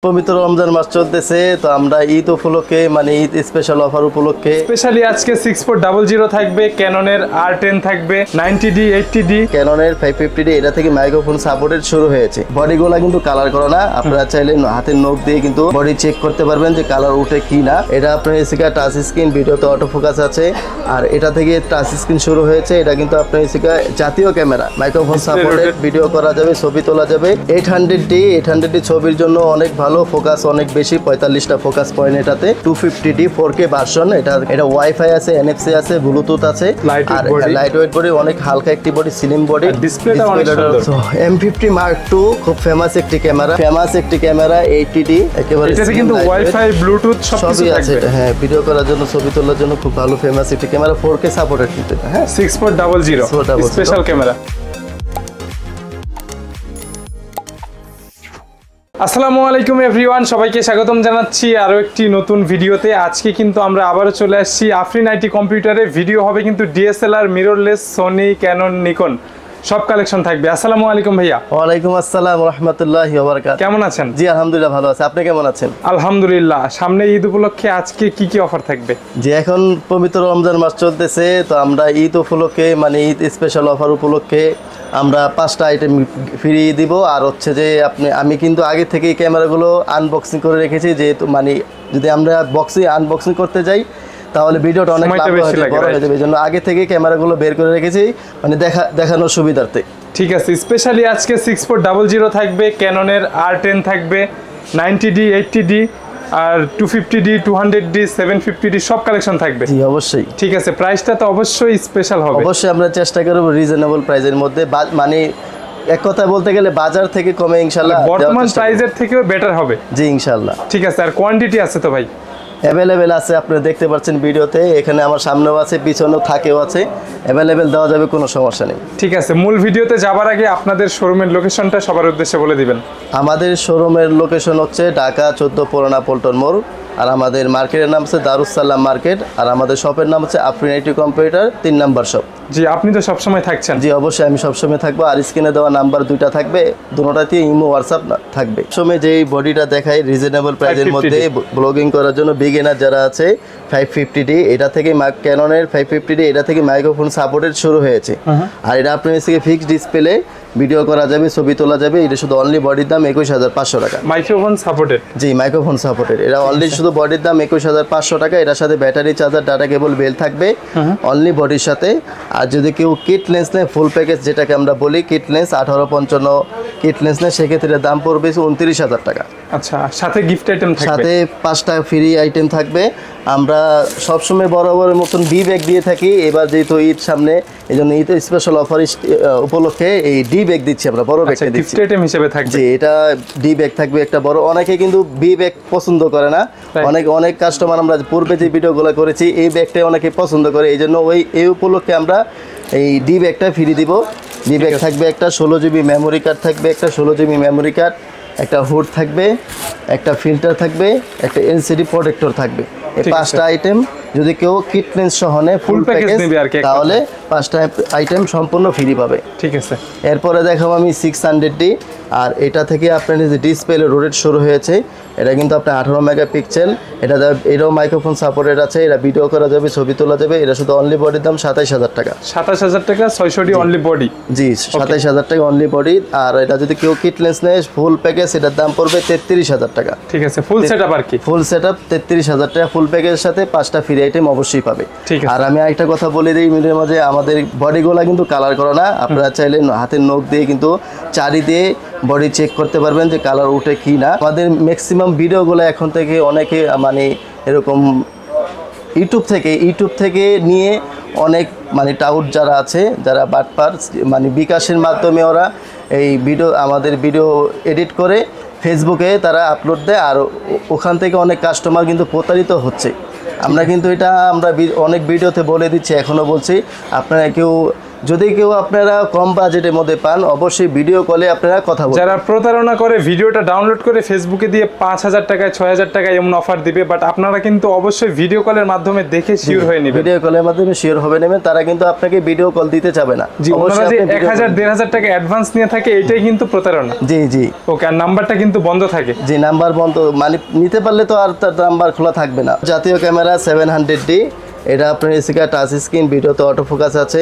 পবিত্র রমজান মাস চলতেছে, তো আমরা ঈদ উপলক্ষে মানে ঈদ স্পেশাল অফার উপলক্ষে স্পেশালি আজকে 6400 থাকবে, ক্যাননের R10 থাকবে, 90D 80D, ক্যাননের 550D এটা থেকে মাইক্রোফোন সাপোর্টেড শুরু হয়েছে। বডিগুলো কিন্তু কালার করা না, আপনারা চাইলে হাতের নখ দিয়ে কিন্তু বডি চেক করতে পারবেন যে কালার উঠে কি না। এটা আপনার এসিকা টাচ স্ক্রিন, ভিডিওতে অটো ফোকাস আছে, আর এটা থেকে টাচ স্ক্রিন শুরু হয়েছে। এটা কিন্তু আপনার এসিকা জাতীয় ক্যামেরা, মাইক্রোফোন সাপোর্টেড, ভিডিও করা যাবে, ছবি তোলা যাবে। 800D ছবির জন্য অনেক ভালো, ফোকাস অনেক বেশি, 45টা ফোকাস পয়েন্ট এটাতে। 250D 4K ভার্সন, এটা ওয়াইফাই আছে, NFC আছে, ব্লুটুথ আছে, আর লাইট ওয়েট বডি, অনেক হালকা একটি বডি, স্লিম বডি। ডিসপ্লেটা অনেক সুন্দর। M50 Mark II খুব ফেমাস একটি ক্যামেরা, 80D একেবারে। এটাতে কিন্তু ওয়াইফাই ব্লুটুথ সবই আছে। হ্যাঁ, ভিডিও করার জন্য, ছবি তোলার জন্য খুব ভালো ফেমাস একটি ক্যামেরা, 4K সাপোর্টেড কিন্তু। হ্যাঁ, 6400 স্পেশাল ক্যামেরা। আসসালামু আলাইকুম এভরিওয়ান, সবাইকে স্বাগতম জানাচ্ছি আরও একটি নতুন ভিডিওতে। আজকে কিন্তু আমরা আবারও চলে আসছি আফরিন আইটি কম্পিউটারে। ভিডিও হবে কিন্তু DSLR, mirrorless, Sony, Canon, Nikon সব কালেকশন থাকবে। আসসালামু আলাইকুম ভাইয়া। ওয়ালাইকুম আসসালাম রাহমাতুল্লাহি ওয়া বারাকাতুহু। কেমন আছেন? জি আলহামদুলিল্লাহ ভালো আছি, আপনি কেমন আছেন? আলহামদুলিল্লাহ। সামনে ঈদ উপলক্ষে আজকে কি কি অফার থাকবে? যে এখন পবিত্র রমজান মাস চলতেছে, তো আমরা ঈদ উপলক্ষে মানে ঈদ স্পেশাল অফার উপলক্ষে আমরা 5টা আইটেম ফ্রি দিব। আর হচ্ছে যে আমি কিন্তু আগে থেকেই ক্যামেরাগুলো আনবক্সিং করে রেখেছি, যেহেতু মানে যদি আমরা আনবক্সিং করতে যাই তাহলে ভিডিওটা অনেক বড় হয়ে যাবে, এই জন্য আগে থেকে ক্যামেরাগুলো বের করে রেখেছি, মানে দেখানোর সুবিধার্থে। ঠিক আছে। স্পেশালি আজকে 6400 থাকবে, ক্যাননের R10 থাকবে, 90D 80D, আর 250D 200D 750D সব কালেকশন থাকবে। জি অবশ্যই। ঠিক আছে, প্রাইসটা তো অবশ্যই স্পেশাল হবে। অবশ্যই আমরা চেষ্টা করব রিজনেবল প্রাইসের মধ্যে, মানে এক কথা বলতে গেলে বাজার থেকে কমে ইনশাআল্লাহ, বর্তমান প্রাইসের থেকেও বেটার হবে। জি ইনশাআল্লাহ। ঠিক আছে। আর কোয়ান্টিটি আছে তো ভাই? অ্যাভেলেবেল আছে, আপনারা দেখতে পাচ্ছেন ভিডিওতে, এখানে আমার সামনেও আছে, পিছনেও থাকেও আছে, অ্যাভেলেবেল দেওয়া যাবে, কোনো সমস্যা নেই। ঠিক আছে। মূল ভিডিওতে যাবার আগে আপনাদের শোরুমের লোকেশনটা সবার উদ্দেশ্যে বলে দিবেন। আমাদের শোরুমের লোকেশন হচ্ছে ঢাকা 14 পুরানা পল্টন মোড়, আর আমাদের মার্কেটের নাম হচ্ছে দারুসালাম মার্কেট, আর আমাদের শপের নাম হচ্ছে আফরিন আইটি কম্পিউটার 3 নম্বর শপ। জি, আপনি তো সবসময় থাকছেন। জি অবশ্যই, আমি সবসময় থাকবো। আর স্ক্রিনে দেওয়া নাম্বার 2টা থাকবে, দুটোতেই ইমো হোয়াটসঅ্যাপ থাকবে। সময় যেই বডিটা দেখাই রিজনেবল প্রাইসের মধ্যে ব্লগিং করার জন্য, বিগিনার যারা আছে, 550D এটা থেকে ক্যাননের 550D এটা থেকে মাইক্রোফোন সাপোর্টেড শুরু হয়েছে। আর এটা আপনার থেকে ফিক্সড ডিসপ্লে, ভিডিও করা যাবে, ছবি তোলা যাবে। এটা শুধু অনলি বডির দাম 21500 টাকা। Microphone supported? জি মাইক্রোফোন সাপোর্টেড। এটা অনলি শুধু বডির দাম 21500 টাকা। এটার সাথে ব্যাটারি চার্জার, ডাটা কেবল, বেল থাকবে অনলি বডির সাথে। আর যদি কেউ কিট লেন্স নেয়, ফুল প্যাকেজ যেটাকে আমরা বলি কিট লেন্স, 1855 কিট লেন্স নেয়, সেক্ষেত্রে দাম পড়বে 29000 টাকা। আচ্ছা, সাথে গিফট আইটেম থাকবে, সাথে 5টা ফ্রি আইটেম থাকবে। আমরা সবসময় বরাবরের মতন ডি ব্যাগ দিয়ে থাকি। এবার যেহেতু ঈদ সামনে, এই জন্য ঈদ স্পেশাল অফার উপলক্ষে এই ডি ব্যাগ দিচ্ছি আমরা, বড় ব্যাগটা দিচ্ছি গিফট আইটেম হিসেবে থাকবে। জি, এটা ডি ব্যাগ থাকবে একটা বড়। অনেকে কিন্তু বি ব্যাগ পছন্দ করে না, অনেক কাস্টমার, আমরা পূর্বে যে ভিডিওগুলো করেছি এই ব্যাগটাই অনেকে পছন্দ করে, এই জন্য এই উপলক্ষে আমরা এই ডি ব্যাগটা ফ্রি দিব। ডি ব্যাগ থাকবে একটা 16GB মেমোরি কার্ড থাকবে, একটা 16GB মেমোরি কার্ড, একটা হুড থাকবে, একটা ফিল্টার থাকবে, একটা এলসিডি প্রোটেক্টর থাকবে। এই 5টা আইটেম যদি কেউ কিট লেন্স সহ নেয়, ফুল প্যাকেজ নেবে আর কি, তাহলে 5টা আইটেম সম্পূর্ণ ফ্রি পাবে। ঠিক আছে। এরপরে দেখাবো আমি 600D, আর এটা থেকে আপনার যে ডিসপ্লে রোটেট শুরু হয়েছে, এটা কিন্তু আপনার 18 মেগাপিক্সেল। এটাও মাইক্রোফোন সাপোর্টেড আছে, এটা ভিডিও করা যাবে, ছবি তোলা যাবে। এটা শুধু অনলি বডির দাম 27000 টাকা। 27000 টাকা, 600D অনলি বডি। জি 27000 টাকা অনলি বডি। আর এটা যদি কেউ কিট লেন্স নেয় ফুল প্যাকেজ, এটার দাম পড়বে 33000 টাকা। ঠিক আছে। ফুল সেটআপ আর কি? ফুল সেটআপ 33000 টাকা ফুল প্যাকেজের সাথে 5টা ফ্রি আইটেম অবশ্যই পাবে। আর আমি আরেকটা কথা বলে দিই, মিডিয়ার মাঝে আমাদের বডিগুলো কিন্তু কালার করা না, আপনারা চাইলে হাতের নখ দিয়ে কিন্তু চারি দিয়ে বডি চেক করতে পারবেন যে কালার উঠে কি না। আমাদের ম্যাক্সিমাম ভিডিওগুলো এখন থেকে অনেকে মানে এরকম ইউটিউব থেকে নিয়ে অনেক মানে টাউট যারা আছে, যারা বাটপার, মানে বিকাশের মাধ্যমে ওরা এই আমাদের ভিডিও এডিট করে ফেসবুকে তারা আপলোড দেয়, আর ওখান থেকে অনেক কাস্টমার কিন্তু প্রতারিত হচ্ছে। আমরা কিন্তু এটা অনেক ভিডিওতে বলে দিচ্ছি, এখনও বলছি, আপনারা কেউ যদি কেউ আপনারা কম বাজেটের মধ্যে পান অবশ্যই ভিডিও কলে আপনারা কথা বলবেন। যারা প্রতারণা করে ভিডিওটা ডাউনলোড করে ফেসবুকে দিয়ে 5,000 টাকায় 6,000 টাকায় এমন অফার দিবে, বাট আপনারা কিন্তু অবশ্যই ভিডিও কলের মাধ্যমে দেখে শিওর হয়ে নেবেন। ভিডিও কলের মাধ্যমে শিওর হবে নেবেন, তারা কিন্তু আপনাকে ভিডিও কল দিতে চাবে না। জি, ওনারা যে 1,000-1,500 টাকা অ্যাডভান্স নিয়ে থাকে এটাই কিন্তু প্রতারণা। জি জি ওকে, আর নাম্বারটা কিন্তু বন্ধ থাকে। জি, নাম্বার বন্ধ, মানে নিতে পারলে তো আর তার নাম্বার খোলা থাকবে না। জাতীয় ক্যামেরা 700D, এটা আপনার এসিকা টাচ স্ক্রিন, ভিডিওতে অটো ফোকাস আছে,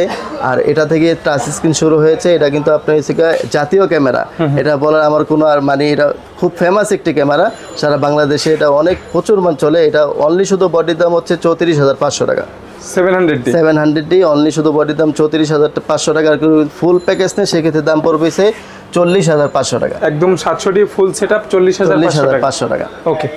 আর এটা থেকে টাচ স্ক্রিন শুরু হয়েছে। এটা কিন্তু আপনার এসিকা জাতীয় ক্যামেরা, এটা বলার আমার কোনো আর মানে এটা খুব ফেমাস একটি ক্যামেরা সারা বাংলাদেশে, এটা অনেক প্রচুর মান চলে। এটা অনলি শুধু বডির দাম হচ্ছে 34,500 টাকা। 700D অনলি শুধু বডির দাম 34,500 টাকা। আর ফুল প্যাকেজ নেই সেক্ষেত্রে দাম পড়বে 40,500 টাকা। একদম 700D ফুল সেটআপ 40,500 টাকা। ওকে,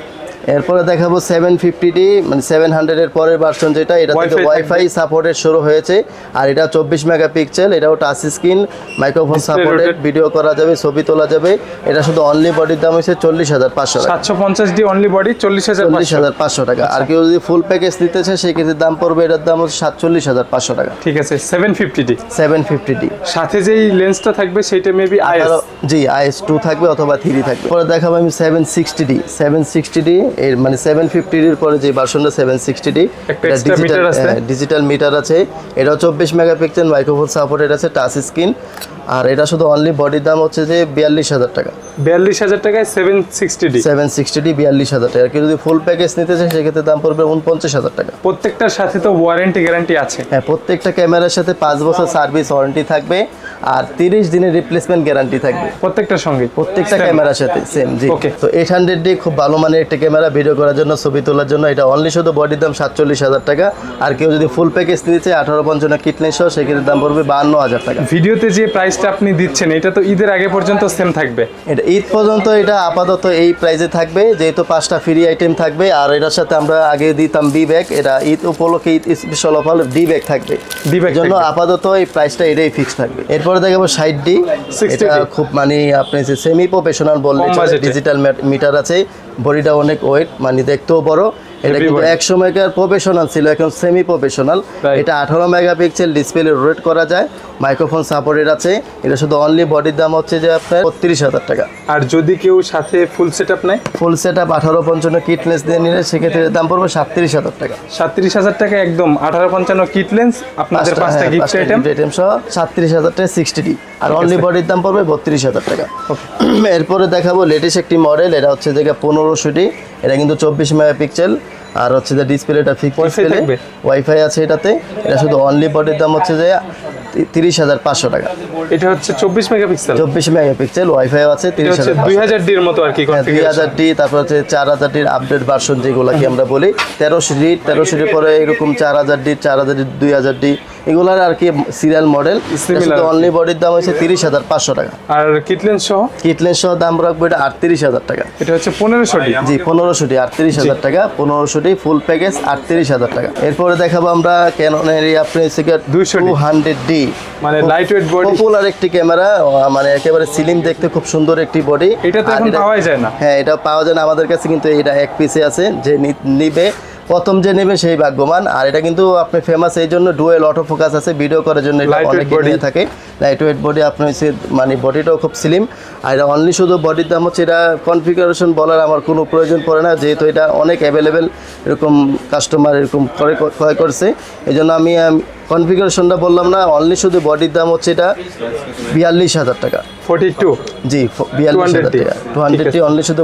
এরপরে দেখাবো 750D, মানে 700 এর পরের ভার্সন যেটা, এটা থেকে ওয়াইফাই সাপোর্টেড শুরু হয়েছে। আর এটা 24 মেগাপিক্সেল, এটাও touch screen, microphone supported, video করা যাবে, ছবি তোলা যাবে। এটা শুধু অনলি বডির দাম হচ্ছে 40,500 টাকা। 750D অনলি বডি 40,500 টাকা। আর কেউ যদি ফুল প্যাকেজ নিতে চায় সেক্ষেত্রে দাম পড়বে, এটার দাম হচ্ছে 47,500 টাকা। ঠিক আছে, 750D সাথে যেই লেন্সটা থাকবে সেটা মেবি আইএস। জি, IS2 থাকবে অথবা 3 থাকবে। পরে দেখাবো আমি 760D, এর মানে 750D এর পরে যে ভার্সনটা 760D, এটা ডিজিটাল মিটার আছে। এটা 24 মেগাপিক্সেল, মাইক্রোফোন সাপোর্টেড আছে, টাচ স্ক্রিন। আর এটা শুধু অনলি বডির দাম হচ্ছে যে 42,000 টাকা। 42,000 টাকায় 760D 42,000 টাকা। কেউ যদি ফুল প্যাকেজ নিতে চায় সেক্ষেত্রে দাম পড়বে 49,000 টাকা। প্রত্যেকটার সাথে তো ওয়ারেন্টি গ্যারান্টি আছে। হ্যাঁ, প্রত্যেকটা ক্যামেরার সাথে 5 বছর সার্ভিস ওয়ারেন্টি থাকবে আর 30 দিনের রিপ্লেসমেন্ট গ্যারান্টি থাকবে প্রত্যেকটার সঙ্গে, প্রত্যেকটা ক্যামেরার সাথে সেম। জি, ওকে। তো 800D খুব ভালো মানের একটা ক্যামেরা, ভিডিও করার জন্য, ছবি তোলার জন্য। এটা অনলি শুধু বডির দাম 47,000 টাকা। আর কেউ যদি ফুল প্যাকেজ নিতে চায় 1855 কিটলেন্স সহ সেক্ষেত্রে দাম পড়বে 52,000 টাকা। ভিডিওতে যে প্রাইসটা আপনি দিচ্ছেন এটা তো ঈদের আগে পর্যন্ত সেম থাকবে? এটা ঈদ পর্যন্ত এটা আপাতত এই প্রাইসে থাকবে, যেহেতু 5টা ফ্রি আইটেম থাকবে। আর এটার সাথে আমরা আগে দিতাম বি ব্যাগ, এটা ঈদ উপলক্ষে Eid special offer D bag থাকবে। ডি ব্যাগ জন্য আপাতত এই প্রাইসটা এটাই ফিক্স থাকবে। এরপরে দেখাবো 60D, এটা খুব মানে আপনি সেমি প্রফেশনাল বললে ডিজিটাল মিটার আছে, বডিটা অনেক ওয়েট, মানে দেখতেও বড়। এটা কিন্তু এক সময়কার প্রফেশনাল ছিল, এখন সেমি প্রফেশনাল। এটা 18 মেগাপিক্সেল ডিসপ্লে রোটেট করা যায়, মাইক্রোফোন সাপোর্টেড আছে। এটা শুধু অনলি বডির দাম হচ্ছে যে আপনার 32,000 টাকা। আর যদি কেউ সাথে ফুল সেটআপ নেয়, ফুল সেটআপ 1855 কিটলেন্স দিয়ে নিলে সেক্ষেত্রে দাম পড়বে 37,000 টাকা। 37,000 টাকা একদম 1855 কিট লেন্স, আপনাদের 5টা গিফট আইটেম সহ 37,000 টাকা 60D। আর অনলি বডির দাম পড়বে 32,000 টাকা। এরপরে দেখাবো লেটেস্ট একটি মডেল, এটা হচ্ছে যে 1500D, এটা কিন্তু 24 মেগাপিক্সেল। আর হচ্ছে যে ডিসপ্লেটা ফিক্সড ডিসপ্লে, ওয়াইফাই আছে এটাতে। এটা শুধু অনলি বডির দাম হচ্ছে যে 30,500 টাকা। এটা হচ্ছে 24 মেগাপিক্সেল, 24 মেগাপিক্সেল, ওয়াইফাই আছে। 2000D এর মতো আর কি কনফিগারেশন। 2000D, তারপর হচ্ছে 4000D এর আপডেট ভার্সন যেগুলো কি আমরা বলি, 1300D পরে এরকম 4000D, 2000D এগুলার আর কি সিরিয়াল মডেল। অনলি বডির দাম হচ্ছে 30,500 টাকা। আর কিটলেন্স সহ দাম রাখবো এটা 38,000 টাকা। এটা হচ্ছে 1500D। জি, 1500D 38,000 টাকা। 1500D ফুল প্যাকেজ 38,000 টাকা। এরপরে দেখাবো আমরা ক্যাননের আপনি 200D, মানে লাইট ওয়েট বডি, পপুলার একটি ক্যামেরা, মানে একেবারে স্লিম দেখতে, খুব সুন্দর একটি বডি। এটা তো এখন পাওয়া যায় না। হ্যাঁ, এটা পাওয়া যায় না আমাদের কাছে, কিন্তু এটা এক পিসে আছে। যে নিবে প্রথম যে নেবে সেই ভাগ্যবান। আর এটা কিন্তু আপনি ফেমাস এই জন্য, ডুয়েল অটো ফোকাস আছে, ভিডিও করার জন্য এটা অনেক নিয়ে থাকে। লাইট ওয়েট বডি, আপনি মানে বডিটাও খুব স্লিম। আর এটা অনলি শুধু বডির দাম হচ্ছে, এটা কনফিগারেশন বলার আমার কোনো প্রয়োজন পড়ে না, যেহেতু এটা অনেক অ্যাভেলেবেল, এরকম কাস্টমার এরকম ক্রয় করছে, এই জন্য আমি কনফিগারেশনটা বললাম না। অনলি শুধু বডির দাম হচ্ছে এটা 42,000 টাকা। 42, জি, 42,000 টাকা। 200D অনলি শুধু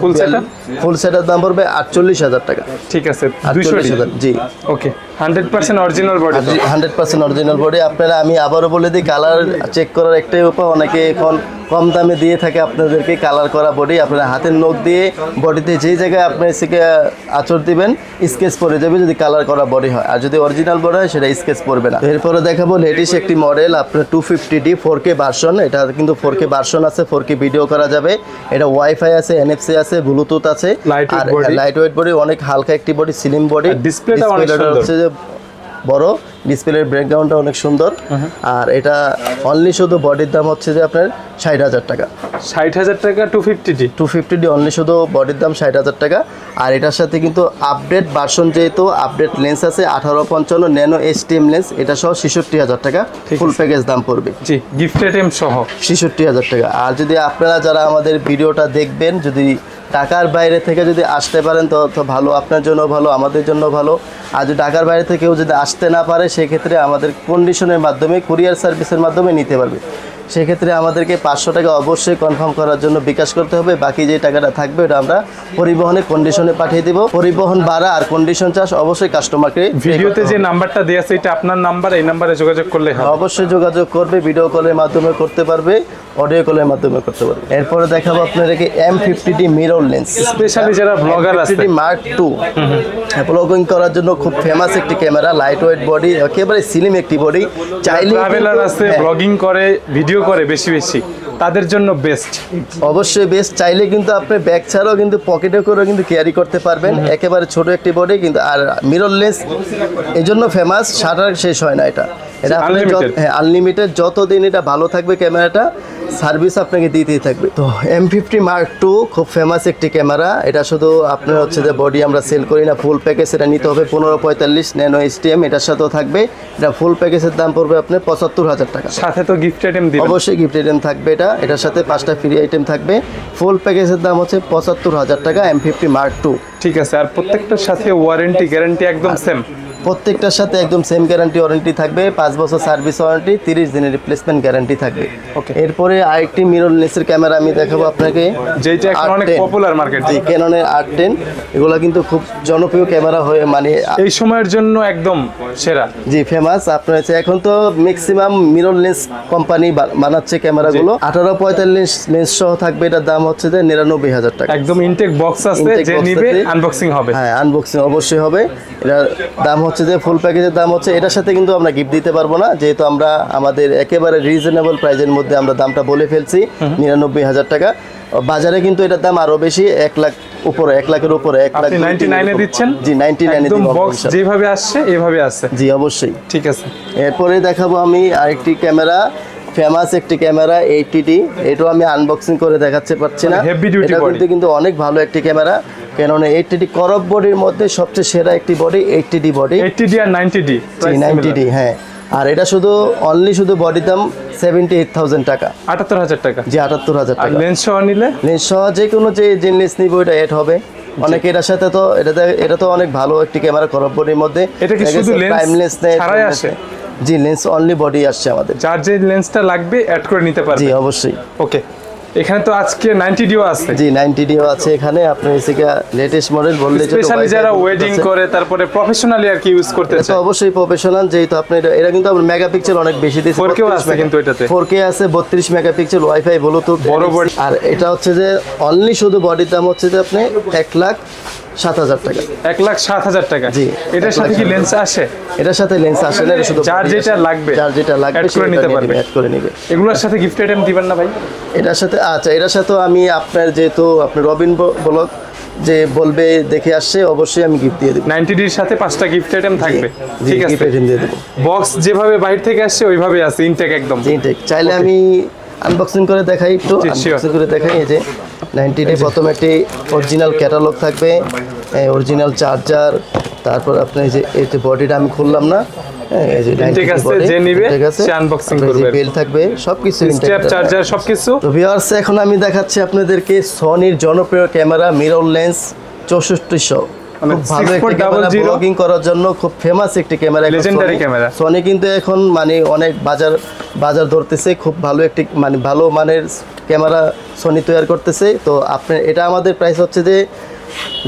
ফুল সেটের দাম পড়বে 48,000 টাকা। ঠিক আছে, 200,000। জি, ওকে। 100% অরিজিনাল বডি, 100% অরিজিনাল বডি। আপনারা, আমি আবারও বলে দিই, কালার চেক করার একটাই উপায়, অনেকে এখন কম দামে দিয়ে থাকে আপনাদেরকে কালার করা বডি। আপনারা হাতের নখ দিয়ে বডিতে যেই জায়গায় আপনি এসে আঁচড় দিবেন স্কেচ পড়ে যাবে যদি কালার করা বডি হয়, আর যদি অরিজিনাল বডি হয় সেটা স্কেচ পড়বে না। এরপরে দেখাবো লেটেস্ট একটি মডেল, আপনার 250D 4K ভার্সন। এটা কিন্তু 4K ভার্সন আছে, 4K ভিডিও করা যাবে। এটা ওয়াইফাই আছে, NFC আছে, ব্লুটুথ আছে। আর লাইট ওয়েট বডি, অনেক হালকা একটি বডি, স্লিম বডি। ডিসপ্লেটা হচ্ছে যে বড়, ডিসপ্লের ব্যাকগ্রাউন্ডটা অনেক সুন্দর। আর এটা অনলি শুধু বডির দাম হচ্ছে যে আপনার 60,000 টাকা। 60,000 টাকা 250D 250D অনলি, শুধু বডির দাম 60,000 টাকা। আর এটার সাথে কিন্তু আপডেট ভার্সন, যেহেতু আপডেট লেন্স আছে 1855 ন্যানো STM লেন্স, এটা সহ 66,000 টাকা ফুল প্যাকেজ দাম পড়বে। জি, গিফট আইটেম সহ 66,000 টাকা। আর যদি আপনারা যারা আমাদের ভিডিওটা দেখবেন, যদি ঢাকার বাইরে থেকে যদি আসতে পারেন তো ভালো, আপনার জন্য ভালো, আমাদের জন্য ভালো। আর যদি ঢাকার বাইরে থেকেও যদি আসতে না পারে, সেক্ষেত্রে আমাদের কন্ডিশনের মাধ্যমে, কুরিয়ার সার্ভিসের মাধ্যমে নিতে পারবে। সেক্ষেত্রে আমাদেরকে 500 টাকা অবশ্যই কনফার্ম করার জন্য বিকাশ করতে হবে। বাকি যে টাকাটা থাকবে ওটা আমরা পরিবহনে কন্ডিশনে পাঠিয়ে দেব। পরিবহন ভাড়া আর কন্ডিশন চার্জ অবশ্যই কাস্টমারকে। ভিডিওতে যে নাম্বারটা দেওয়া আছে এটা আপনার নাম্বার, এই নাম্বারে যোগাযোগ করলে হবে। অবশ্যই যোগাযোগ করবে, ভিডিও কলের মাধ্যমে করতে পারবে, অডিও কলের মাধ্যমে করতে পারবে। এরপরে দেখাবো আপনাদেরকে M50D মিরর লেন্স, স্পেশালি যারা ব্লগার আছে। M50D Mark II ব্লগিং করার জন্য খুব ফেমাস একটি ক্যামেরা, লাইট ওয়েট বডি, একেবারে স্লিম একটি বডি। চাইলে ট্রাভেলার আছে, ব্লগিং করে, ভিডিও করে বেশি বেশি, তাদের জন্য বেস্ট, অবশ্যই বেস্ট। চাইলে কিন্তু আপনি ব্যাগ ছাড়াও কিন্তু পকেটে করেও কিন্তু ক্যারি করতে পারবেন। একেবারে ছোট একটি বডি কিন্তু। আর মিরর লেন্স এই জন্য ফেমাস, শাটার শেষ হয় না এটা। এটা আনলিমিটেড, যতদিন এটা ভালো থাকবে ক্যামেরাটা, সার্ভিস আপনাকে দিতেই থাকবে। তো M50 Mark II খুব ফেমাস একটি ক্যামেরা। এটা শুধু আপনার হচ্ছে যে বডি আমরা সেল করি না, ফুল প্যাকেজ এটা নিতে হবে 1545 ন্যানো STM, এটার সাথেও থাকবে। এটা ফুল প্যাকেজের দাম পড়বে আপনার 75,000 টাকা। সাথে তো গিফট আইটেম দিবেন, অবশ্যই গিফট আইটেম থাকবে। এটার সাথে 5টা ফ্রি আইটেম থাকবে। ফুল প্যাকেজের দাম হচ্ছে 75,000 টাকা M50 Mark II। ঠিক আছে। আর প্রত্যেকটার সাথে ওয়ারেন্টি গ্যারান্টি একদম সেম, প্রত্যেকটার সাথে একদম সেম গ্যারান্টি ওয়ারেন্টি থাকবে। 5 বছর সার্ভিস ওয়ারেন্টি, 30 দিনের রিপ্লেসমেন্ট গ্যারান্টি থাকবে। ওকে। এরপরে আরেকটি মিরর লেন্সের ক্যামেরা আমি দেখাবো আপনাকে, যেটা এখন অনেক পপুলার মার্কেটে। ক্যাননের R10, এগুলো কিন্তু খুব জনপ্রিয় ক্যামেরা হয়ে মানে এই সময়ের জন্য একদম সেরা। জি, ফেমাস। আপনার হচ্ছে এখন তো ম্যাক্সিমাম মিরর লেন্স কোম্পানি বানাচ্ছে ক্যামেরাগুলো। 1845 লেন্স সহ থাকবে। এটার দাম হচ্ছে যে 99,000 টাকা। একদম ইনটেক বক্স আছে, যে নিবে আনবক্সিং হবে। হ্যাঁ, আনবক্সিং অবশ্যই হবে। এটার দাম হচ্ছে যে ফুল প্যাকেজের দাম হচ্ছে, এটার সাথে কিন্তু আমরা গিফট দিতে পারবো না, যেহেতু আমরা আমাদের একেবারে রিজনেবল প্রাইজের মধ্যে আমরা দামটা বলে ফেলছি, 99,000 টাকা। বাজারে কিন্তু এটার দাম আরো বেশি, 1 লাখ উপরে, 1 লাখের উপরে, 1,99,000 এ দিচ্ছেন। জি, 99 একদম বক্স যেভাবে আসছে এইভাবে আছে। জি, অবশ্যই। ঠিক আছে। এরপরে দেখাবো আমি আরেকটি ক্যামেরা, ফেমাস একটি ক্যামেরা 80D। এটাও আমি আনবক্সিং করে দেখাতে পারছি না। এটা কিন্তু অনেক ভালো একটি ক্যামেরা, কেননা 80D করব বডির মধ্যে সবচেয়ে সেরা একটি বডি 80D বডি। 80D আর 90D। 90D, হ্যাঁ। আর এটা শুধু অনলি শুধু বডির দাম 78,000 টাকা। 78,000 টাকা। জি, 78,000 টাকা। লেন্স সহ নিলে, লেন্স সহ যে কোনো যে লেন্স নিব এটা এড হবে। অনেকে এটার সাথে তো এটা তো অনেক ভালো একটি ক্যামেরা করব বডির মধ্যে। এটা কি শুধু লেন্স ছাড়াই আসে? জি, লেন্স অনলি বডি আসছে আমাদের। যার যে লেন্সটা লাগবে অ্যাড করে নিতে পারবে। জি, অবশ্যই। ওকে। এখানে তো আজকে 90Dও আছে। জি, 90Dও আছে এখানে। আপনি এসে লেটেস্ট মডেল বললে যে স্পেশালি যারা ওয়েডিং করে, তারপরে প্রফেশনালি আর কি ইউজ করতে চায়, তো অবশ্যই প্রফেশনাল। যেহেতু আপনি এটা কিন্তু আমরা মেগাপিক্সেল অনেক বেশি দিয়েছি। 4K আছে কিন্তু এটাতে, 4K আছে, 32 মেগাপিক্সেল, ওয়াইফাই, ব্লুটুথ, বড় বডি। আর এটা হচ্ছে যে অনলি শুধু বডির দাম হচ্ছে যে আপনি 1,07,000 টাকা। 1,07,000 টাকা। জি। এটার সাথে কি লেন্স আসে? এটার সাথে লেন্স আসে না, এটা শুধু যার যেটা লাগবে অ্যাড করে নিতে পারবে, অ্যাড করে নেবে। এগুলোর সাথে গিফট আইটেম দিবেন না ভাই? এটার সাথে আচ্ছা, এটার সাথে আমি আপনার যেহেতু আপনি রবিন ব্লগ যে বলবে দেখে আসছে, অবশ্যই আমি গিফট দিয়ে দেব। 90Dর সাথে 5টা গিফট আইটেম থাকবে। ঠিক আছে, গিফট দিয়ে দেব। বক্স যেভাবে বাইরে থেকে আসছে ওইভাবে আছে, ইনটেক একদম। ইনটেক। চাইলে আমি আনবক্সিং করে দেখাই, একটু আনবক্সিং করে দেখাই। এই যে 90D প্রথমে একটি অরিজিনাল ক্যাটালগ থাকবে, অরিজিনাল চার্জার, তারপর আপনি এই যে বডিটা আমি খুললাম না, এই যে ইনটেক আছে, যে নিবে সে আনবক্সিং করবে। বেল থাকবে, সবকিছু স্ট্র্যাপ, চার্জার সবকিছু। তো ভিউয়ার্স, এখন আমি দেখাচ্ছি আপনাদেরকে সনির জনপ্রিয় ক্যামেরা মিরর লেন্স 6400। খুব ভালো একটি ক্যামেরা, ব্লগিং করার জন্য খুব ফেমাস একটি ক্যামেরা, লেজেন্ডারি ক্যামেরা। সনি কিন্তু এখন মানে অনেক বাজার ধরতেছে, খুব ভালো একটি মানে ভালো মানের ক্যামেরা সনি তৈরি করতেছে। তো আপনার এটা আমাদের প্রাইস হচ্ছে যে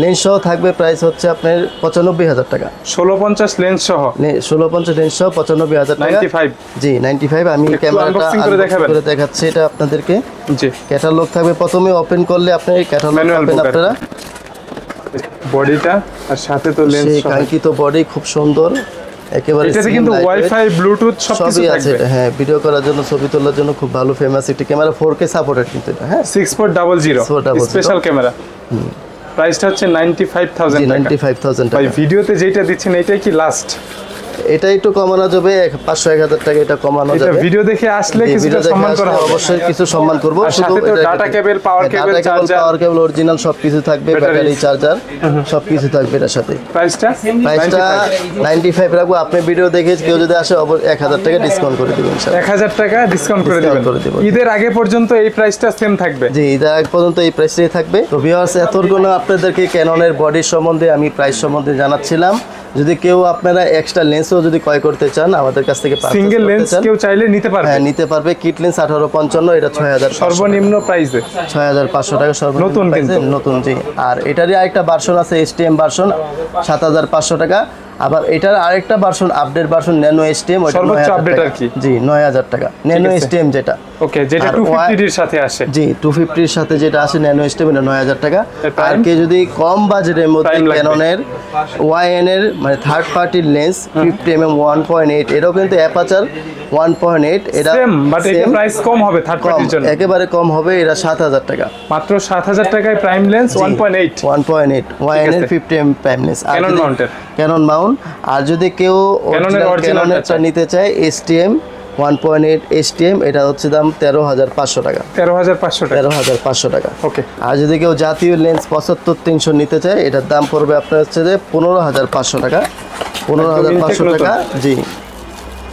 লেন্স সহ থাকবে, প্রাইস হচ্ছে আপনার 95,000 টাকা। 1650 লেন্স সহ, 1650 লেন্স সহ 95,000 টাকা। 95। জি, 95। আমি ক্যামেরাটা করে দেখাচ্ছি এটা আপনাদেরকে। জি, ক্যাটালগ থাকবে। প্রথমে ওপেন করলে আপনি ক্যাটালগ পাবেন আপনারা, বডিটা আর সাথে তো লেন্স সহ। কাঙ্ক্ষিত বডি, খুব সুন্দর একেবারে। এটাতে কিন্তু ওয়াইফাই, ব্লুটুথ সবকিছু আছে। হ্যাঁ, ভিডিও করার জন্য, ছবি তোলার জন্য খুব ভালো ফেমাস একটি ক্যামেরা, 4K সাপোর্টেড কিন্তু এটা। হ্যাঁ, 6400 স্পেশাল ক্যামেরা। প্রাইসটা হচ্ছে 95,000 টাকা। 95,000 টাকা। ভাই ভিডিওতে যেটা দিচ্ছেন এটাই কি লাস্ট? এটা একটু কমানো যাবে 500-1000 টাকা, এটা কমানো এটা যাবে। ভিডিও দেখে আসলে এই কিছুটা ভিডিও দেখে সম্মান করা আসলে হবে। অবশ্যই কিছু সম্মান করব। আর সাথে তো ডাটা কেবল, পাওয়ার কেবল, চার্জার, পাওয়ার কেবল অরিজিনাল সবকিছু থাকবে, ব্যাটারি, চার্জার সবকিছু থাকবে এর সাথে। প্রাইসটা প্রাইসটা 95 রাখবো। আপনি ভিডিও দেখে কেউ যদি আসে 1000 টাকা ডিসকাউন্ট করে দিবেন ইনশাআল্লাহ। 1000 টাকা ডিসকাউন্ট করে Discount দিবেন। করে দেব। ঈদের আগে পর্যন্ত এই প্রাইসটা সেম থাকবে। জি, ঈদের আগ পর্যন্ত এই প্রাইসটাই থাকবে। তো ভিউয়ার্স, এতক্ষণ আপনাদেরকে ক্যাননের বডির সম্বন্ধে আমি প্রাইস সম্বন্ধে জানাচ্ছিলাম। যদি কেউ আপনারা এক্সট্রা লেন্সও যদি ক্রয় করতে চান আমাদের কাছ থেকে purchase সিঙ্গেল করতে লেন্স চান, কেউ চাইলে নিতে পারবে। হ্যাঁ নিতে পারবে। কিট লেন্স 1855, এটা 6500 সর্বনিম্ন প্রাইসে 6500 টাকা সর্বনিম্ন নতুন প্রাইসে, কিন্তু। নতুন। জি, আর এটারই আরেকটা ভার্সন আছে এসটিএম ভার্সন 7500 টাকা। আবার এটার আরেকটা version update version nano STM, ওটা সর্বোচ্চ 9000 আপডেট টাকা। আর কি। জি, 9000 টাকা ন্যানো আছে। এসটিএম যেটা। ওকে, যেটা আর 250 এর সাথে আসে। জি, 250 এর সাথে যেটা আছে ন্যানো এসটিএম, এটা 9000 টাকা। prime? আর কে যদি কম বাজেটের মধ্যে Prime লাগবে। ক্যাননের ওয়াইএন এর মানে থার্ড পার্টির লেন্স 50mm 1.8, এটাও কিন্তু অ্যাপাচার 1.8, এটা সেম, বাট এটা same, প্রাইস কম হবে থার্ড কম, পার্টির জন্য। একেবারে কম হবে। এটা 7000 টাকা, মাত্র 7000 টাকায় প্রাইম লেন্স 1.8 1.8 ওয়াইএন এর আছে। 50mm প্রাইম লেন্স, Canon mount-এর। Canon mount. আর যদি কেউ Canon-এর original ক্যাননেরটা চায়। নিতে চায় এসটিএম 1.8 এসটিএম, এটা হচ্ছে দাম 13500 টাকা, 13500 টাকা। 13500 টাকা। ওকে, আর যদি কেউ জাতীয় লেন্স 75300 নিতে চায়, এটার দাম পড়বে আপনার হচ্ছে যে 15500 টাকা, 15500 একদম টাকা। জি,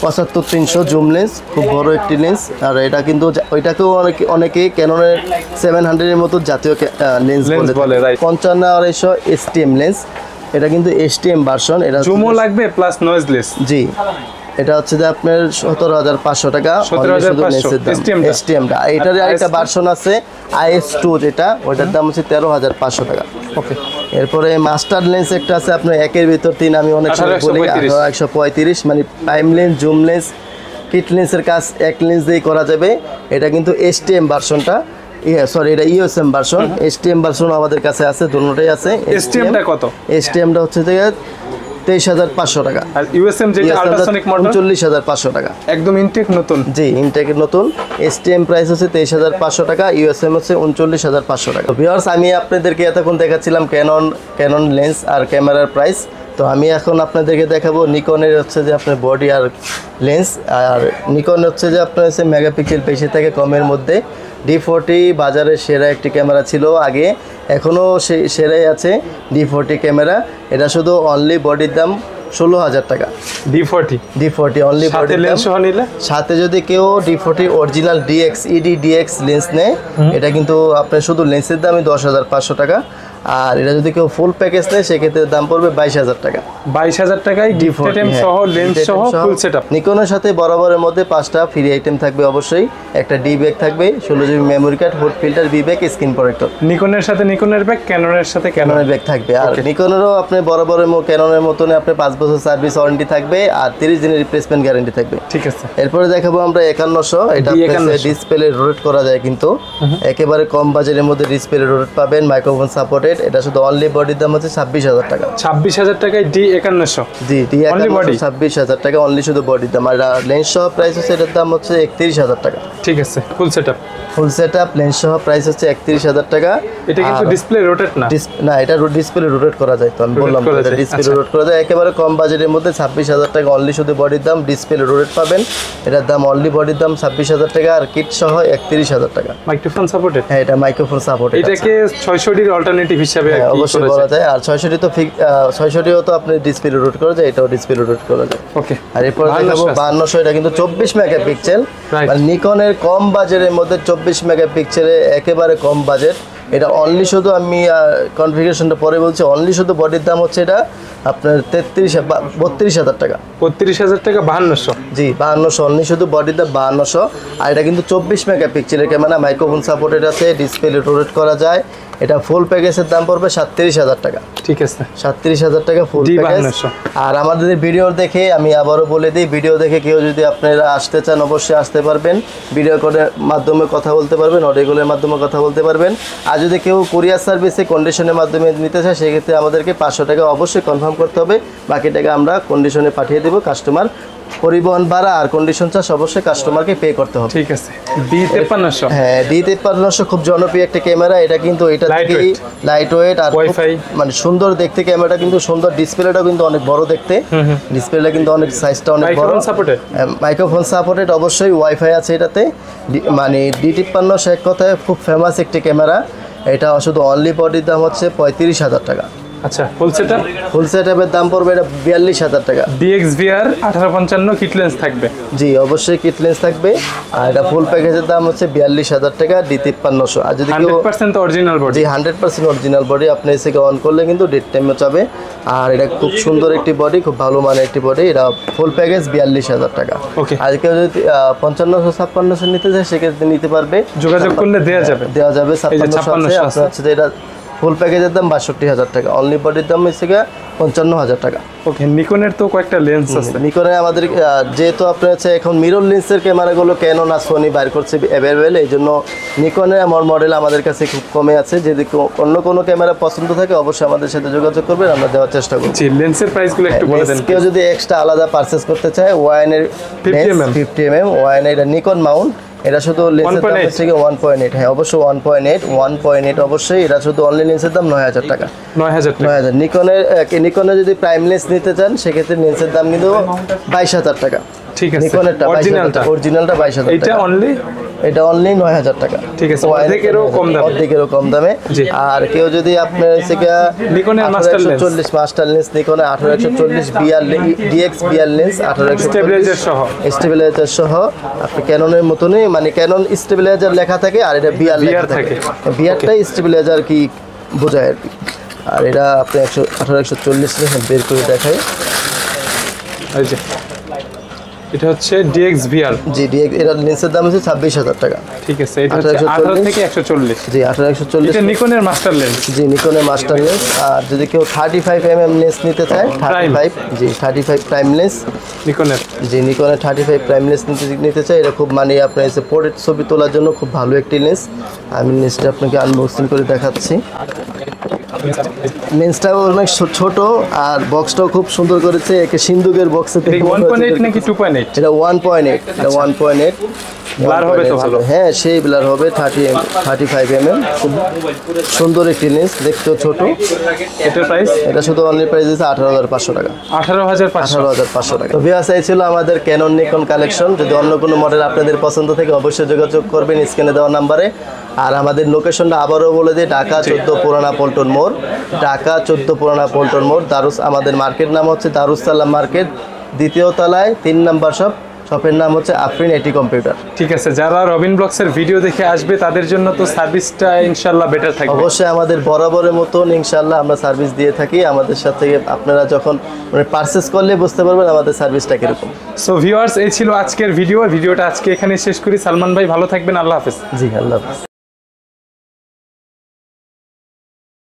75300 জুম লেন্স, খুব বড় একটি লেন্স। আর এটা কিন্তু ওইটাকেও অনেকে ক্যাননের 700 এর মতো জাতীয় লেন্স Lens বলে, বলে। right. 55-250 এসটিএম লেন্স, এটা কিন্তু এসটিএম ভার্সন। এটা হচ্ছে জুমও যে- লাগবে প্লাস নয়েজলেস। জি, এটা হচ্ছে যে আপনার 17500 টাকা, 17,500 STM টা। এসটিএমটা। এটার আর আরেকটা IS2? ভার্সন আছে IS2 যেটা, ওইটার দাম হচ্ছে 13500 টাকা। ওকে, এরপরে মাস্টার লেন্স একটা আছে আপনার একের ভিতর তিন, আমি অনেক সময় বলি 135, মানে prime lens, zoom lens, kit লেন্সের কাজ এক লেন্স দিয়েই করা যাবে। এটা কিন্তু এসটিএম ভার্সনটা, সরি এটা ইউএসএম ভার্সন। এসটিএম ভার্সন আমাদের কাছে আছে, দুটোটাই আছে। এসটিএমটা কত? এসটিএমটা হচ্ছে যে 23500 টাকা, আর ইউএসএম যেটা আল্ট্রাসনিক মডেল 39500 টাকা। একদম ইনটেক নতুন। জি, ইনটেকের নতুন। এসটিএম প্রাইস হচ্ছে 23500 টাকা, ইউএসএম হচ্ছে 39500 টাকা। ভিউয়ার্স, আমি আপনাদেরকে এতক্ষণ দেখাচ্ছিলাম ক্যানন লেন্স আর ক্যামেরার প্রাইস। তো আমি এখন আপনাদেরকে দেখাবো নিকনের হচ্ছে যে আপনার বডি আর লেন্স। আর নিকন হচ্ছে যে আপনার হচ্ছে মেগাপিক্সেল বেশি থাকে কমের মধ্যে। D40 বাজারে সেরা একটি ক্যামেরা ছিল আগে, এখনও সেই সেরাই আছে D40 ক্যামেরা। এটা শুধু অনলি বডির দাম 16000 টাকা। D40 অনলি সাথে বডির লেন্স দাম। সহ নিলে সাথে যদি কেউ D40 অরিজিনাল DX লেন্স নেয়, এটা কিন্তু আপনার শুধু লেন্সের দামই 10500 টাকা। আর এটা যদি কেউ ফুল প্যাকেজ নেয় সেক্ষেত্রে দাম পড়বে 22000 টাকা। 22000 টাকায় গিফট আইটেম সহ লেন্স সহ ফুল সেটআপ। নিকনের সাথে বরাবরের মধ্যে 5টা ফ্রি আইটেম থাকবে অবশ্যই। একটা ডি ব্যাগ থাকবে, 16GB memory card, hood filter, বি ব্যাগ, স্ক্রিন প্রোটেক্টর। নিকনের সাথে নিকনের ব্যাগ, ক্যাননের সাথে ক্যাননের ক্যাননের ব্যাগ থাকবে। আর নিকনেরও আপনি বরাবরের ক্যাননের মতনই আপনি 5 বছর সার্ভিস ওয়ারেন্টি থাকবে আর 30 দিনের রিপ্লেসমেন্ট গ্যারান্টি থাকবে। ঠিক আছে। এরপরে দেখাবো আমরা 5100, এটা ডিসপ্লে রোটেট করা যায় কিন্তু একেবারে কম বাজেটের মধ্যে ডিসপ্লে রোটেট পাবেন, মাইক্রোফোন সাপোর্টেড। এটা শুধু অনলি বডির দাম হচ্ছে 26000 টাকা। 26000 টাকায় D5100। জি, Only body? 26000 টাকা অনলি শুধু বডির দাম। আর লেন্স সহ প্রাইস হচ্ছে এটার দাম হচ্ছে 31000 টাকা। ঠিক আছে, full setup. Full setup lens সহ প্রাইস হচ্ছে 31000 টাকা। এটা কিন্তু ডিসপ্লে রোটেট না। না, এটা ডিসপ্লে রোটেট করা যায়। তো আমি বললাম করা এটা যায়, ডিসপ্লে আচ্ছা। রোটেট করা যায় একেবারে কম বাজেটের মধ্যে। 26000 টাকা অনলি শুধু বডির দাম, ডিসপ্লে রোটেট পাবেন। এটার দাম অনলি বডির দাম 26000 টাকা আর কিট সহ 31000 টাকা। Microphone supported. হ্যাঁ, এটা মাইক্রোফোন সাপোর্ট। এটাকে 600 এর অল্টারনেটিভ হিসেবে কি অবশ্যই করা বলা যায়? যায়। আর 600 তো 600ও তো আপনি ডিসপ্লে রোটেট করা যায়, এটাও ডিসপ্লে রোটেট করা যায়। ওকে। আর এরপর দেখাবো 5200, এটা কিন্তু 24 মেগাপিক্সেল। Right. মানে নিকনের কম বাজেটের মধ্যে 24 মেগাপিক্সেলে একেবারে কম বাজেট। এটা অনলি শুধু আমি কনফিগারেশনটা পরে বলছি, অনলি শুধু বডির দাম হচ্ছে এটা আপনার 32000 টাকা। 32000 টাকা 5200। জি, 5200 অনলি শুধু বডির দাম 5200। আর এটা কিন্তু 24 মেগাপিক্সেলের ক্যামেরা, মাইক্রোফোন সাপোর্টেড আছে, ডিসপ্লে রোটেট করা যায়। এটা ফুল প্যাকেজের দাম পড়বে 37000 টাকা। ঠিক আছে, 37000 টাকা ফুল প্যাকেজ। D5200। আর আমাদের ভিডিও দেখে আমি আবারও বলে দিই, ভিডিও দেখে কেউ যদি আপনারা আসতে চান অবশ্যই আসতে পারবেন। ভিডিও কলের মাধ্যমে কথা বলতে পারবেন, অডিও কলের মাধ্যমে কথা বলতে পারবেন। আর যদি কেউ কুরিয়ার সার্ভিসে কন্ডিশনের মাধ্যমে নিতে চায় সেক্ষেত্রে আমাদেরকে 500 টাকা অবশ্যই কনফার্ম করতে হবে, বাকি টাকা আমরা কন্ডিশনে পাঠিয়ে দেবো। কাস্টমার পরিবহন ভাড়া আর কন্ডিশন চার্জ অবশ্যই কাস্টমারকে পে করতে হবে। ঠিক আছে। D5300 হ্যাঁ, D5300 খুব জনপ্রিয় একটা ক্যামেরা। এটা কিন্তু এটা থেকে লাইট ওয়েট আর ওয়াইফাই মানে সুন্দর দেখতে, ক্যামেরাটা কিন্তু সুন্দর, ডিসপ্লেটাও কিন্তু অনেক বড় দেখতে, ডিসপ্লেটা কিন্তু অনেক সাইজটা অনেক বড়। মাইক্রোফোন সাপোর্টেড অবশ্যই, ওয়াইফাই আছে এটাতে। মানে D5300 এক কথায় খুব ফেমাস একটি ক্যামেরা। এটা শুধু অনলি বডির দাম হচ্ছে 35,000 টাকা। আচ্ছা, ফুল সেটআপ? ফুল সেটআপের দাম পড়বে এটা 42,000 টাকা। DXVR 1855 কিট লেন্স থাকবে? জি, অবশ্যই কিট লেন্স থাকবে। আর এটা ফুল প্যাকেজের দাম হচ্ছে 42,000 টাকা, D5300। আর যদি 100% অরিজিনাল বডি? জি, 100% অরিজিনাল বডি। আপনি এসে অন করলে কিন্তু ডেট টাইমে যাবে। আর এটা খুব সুন্দর একটি বডি, খুব ভালো মানের একটি বডি। এটা ফুল প্যাকেজ 42,000 টাকা। ওকে। আর কেউ যদি 5500-5600 নিতে চায় সেক্ষেত্রে নিতে পারবে, যোগাযোগ করলে দেওয়া যাবে। 5600 আছে। আপনার এটা ফুল প্যাকেজের দাম 62,000 টাকা, অনলি বডির দাম হচ্ছে 55,000 টাকা। ওকে। নিকনের তো কয়েকটা লেন্স আছে। নিকনের আমাদের যেহেতু আপনার হচ্ছে এখন মিরর লেন্সের ক্যামেরাগুলো ক্যানন আর সোনি বাইর করছে অ্যাভেলেবেল, এই জন্য নিকনের আমার মডেল আমাদের কাছে খুব কমে আছে। যদি অন্য কোনো ক্যামেরা পছন্দ থাকে অবশ্যই আমাদের সাথে যোগাযোগ করবেন, আমরা দেওয়ার চেষ্টা করব। জি, লেন্সের প্রাইসগুলো একটু বলে দেন। কেউ যদি এক্সট্রা আলাদা পারচেজ করতে চায়, ওয়াইনের 50 mm ওয়াইনের, এটা নিকন মাউন্ট। এটা শুধু লেন্সের দাম হচ্ছে 1.8। হ্যাঁ, অবশ্যই 1.8 অবশ্যই। এটা শুধু অনলি লেন্সের দাম 9,000 টাকা। 9,000। নিকনের যদি প্রাইম লেন্স নিতে চান সেক্ষেত্রে লেন্সের দাম কিন্তু 22,000 টাকা। ঠিক আছে। নিকনেরটা অরিজিনালটা 22,000 এটা টাকা। এটা অনলি 9,000 টাকা। ঠিক আছে, অর্ধেকেরও কম দামে। আর কেউ যদি আপনার নিকনের মাস্টার লেন্স নিকনের 1840 DX VR লেন্স 1840 স্টেবিলাইজার সহ, আপনি ক্যাননের মতনই, মানে ক্যানন স্টেবিলাইজার লেখা থাকে আর এটা VR লেখা থাকে। VRটাই স্টেবিলাইজার কি বোঝায় আর কি। আর এটা আপনি 1840 বের করে দেখায়। এটা হচ্ছে DXVR। জি, এর লেন্সের দাম হচ্ছে 26,000 টাকা। ঠিক আছে। এটা হচ্ছে 18 থেকে 140। জি, 1840। এটা নিকনের মাস্টার লেন্স? জি, নিকনের মাস্টার লেন্স। আর যদি কেউ 35 mm লেন্স নিতে চায়, 35, জি 35 প্রাইম লেন্স নিকনের। জি, নিকনের 35 প্রাইম লেন্স নিতে চায়, এটা খুব মানে আপনার এসে পোর্ট্রেট ছবি তোলার জন্য খুব ভালো একটি লেন্স। আমি লেন্সটা আপনাকে আনবক্সিং করে দেখাচ্ছি। লেন্সটাও অনেক ছোট আর বক্সটাও খুব সুন্দর করেছে, একে সিন্ধুকের বক্সে। 1.8 নাকি 2.8? এটা 1.8। এটা 1.8। ব্লার হবে তো ভালো? হ্যাঁ, সেই ব্লার হবে। 35 mm খুব সুন্দর একটি লেন্স, দেখতেও ছোট। এটার প্রাইস? এটা শুধু অনলি প্রাইস আছে 18,500 টাকা। 18,500 টাকা। তো ভিউয়ার্স, এই ছিল আমাদের ক্যানন নিকন কালেকশন। যদি অন্য কোনো মডেল আপনাদের পছন্দ থাকে অবশ্যই যোগাযোগ করবেন স্ক্রিনে দেওয়া নাম্বারে। আর আমাদের লোকেশনটা আবারও বলে দিই, ঢাকা 14 পুরানা পল্টন মোড়। ঢাকা 14 পুরানা পল্টন মোড়। আমাদের মার্কেট নাম হচ্ছে দারুস সালাম মার্কেট, 2য় তলায় 3 নাম্বার শপ। শপের নাম হচ্ছে আফরিন আইটি কম্পিউটার। ঠিক আছে। যারা রবিন ব্লগসের ভিডিও দেখে আসবে তাদের জন্য তো সার্ভিসটা ইনশাআল্লাহ বেটার থাকবে। অবশ্যই আমাদের বরাবরের মতন ইনশাআল্লাহ আমরা সার্ভিস দিয়ে থাকি। আমাদের সাথে আপনারা যখন মানে পারচেজ করলে বুঝতে পারবেন আমাদের সার্ভিসটা কিরকম। সো ভিউয়ার্স, এই ছিল আজকের ভিডিওটা আজকে এখানে শেষ করি। সালমান ভাই ভালো থাকবেন, আল্লাহ হাফেজ। জি, আল্লাহ হাফেজ।